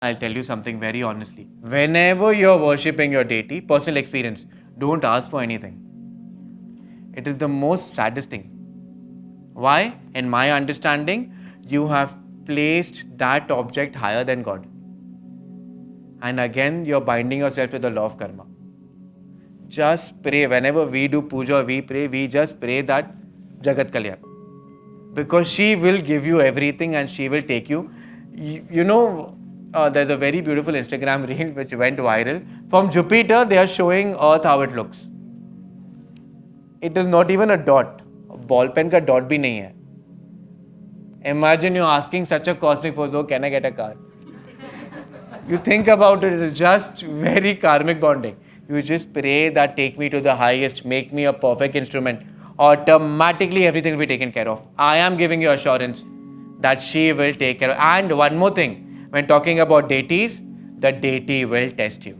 I'll tell you something very honestly. Whenever you're worshipping your deity, personal experience, don't ask for anything. It is the most saddest thing. Why? In my understanding, you have placed that object higher than God. And again, you're binding yourself to the law of karma. Just pray. Whenever we do puja, we pray, we just pray that Jagat Kalyan. Because she will give you everything and she will take you. There's a very beautiful Instagram reel which went viral. From Jupiter, they are showing Earth how it looks. It is not even a dot. Ball pen ka dot bhi nahi hai. Imagine you asking such a cosmic force, oh, can I get a car? You think about it, it's just very karmic bonding. You just pray that take me to the highest, make me a perfect instrument. Automatically everything will be taken care of. I am giving you assurance that she will take care of. And one more thing, when talking about deities, the deity will test you.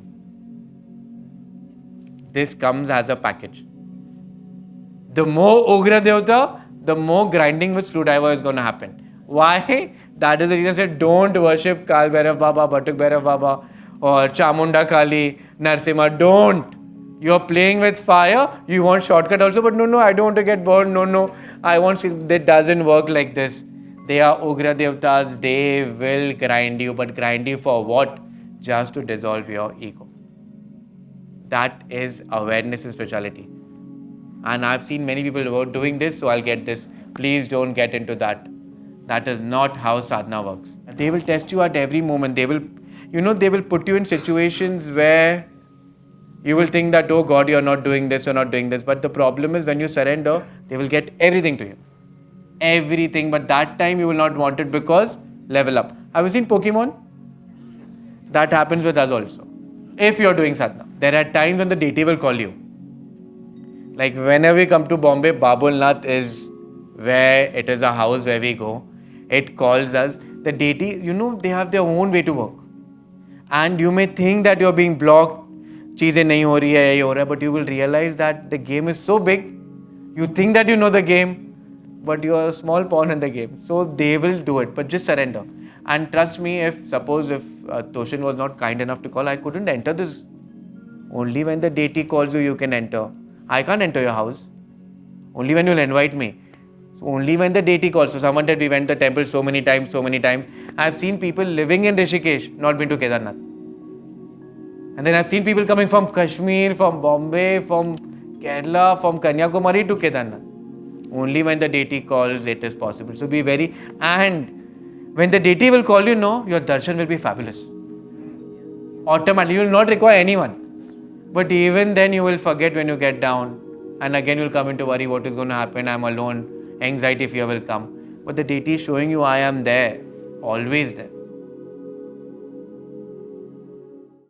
This comes as a package. The more Ugra Devata, the more grinding with screwdriver is going to happen. Why? That is the reason I said don't worship Kal Bhairav Baba, Batuk Bhairav Baba or Chamunda Kali, Narsimha. Don't. You're playing with fire. You want shortcut also, but no, I don't want to get burned. No, I want to. That doesn't work like this. They are Ugra Devatas. They will grind you, but grind you for what? Just to dissolve your ego. That is awareness in spirituality. And I've seen many people doing this, so I'll get this. Please don't get into that. That is not how sadhana works. They will test you at every moment. They will put you in situations where you will think that, oh God, you're not doing this, you're not doing this. But the problem is when you surrender, they will get everything to you. Everything. But that time you will not want it because level up. Have you seen Pokemon? That happens with us also. If you're doing sadhana, there are times when the deity will call you. Like whenever we come to Bombay, Babul Nath is where it is a house where we go. It calls us. The deity, they have their own way to work. And you may think that you're being blocked. Cheezein nahi ho rahi hai, ye ho raha hai, but you will realize that the game is so big. You think that you know the game, but you are a small pawn in the game. So they will do it, but just surrender. And trust me, suppose if Toshin was not kind enough to call, I couldn't enter this. Only when the deity calls you, you can enter. I can't enter your house. Only when you'll invite me. So only when the deity calls. So someone said we went to the temple so many times. I've seen people living in Rishikesh, not been to Kedarnath. And then I've seen people coming from Kashmir, from Bombay, from Kerala, from Kanyakumari to Kedarnath. Only when the deity calls, it is possible. So be very... And when the deity will call you, your darshan will be fabulous. Automatically, you will not require anyone. But even then you will forget when you get down. And again you will come into worry, what is going to happen? I'm alone. Anxiety, fear will come. But the deity is showing you, I am there. Always there.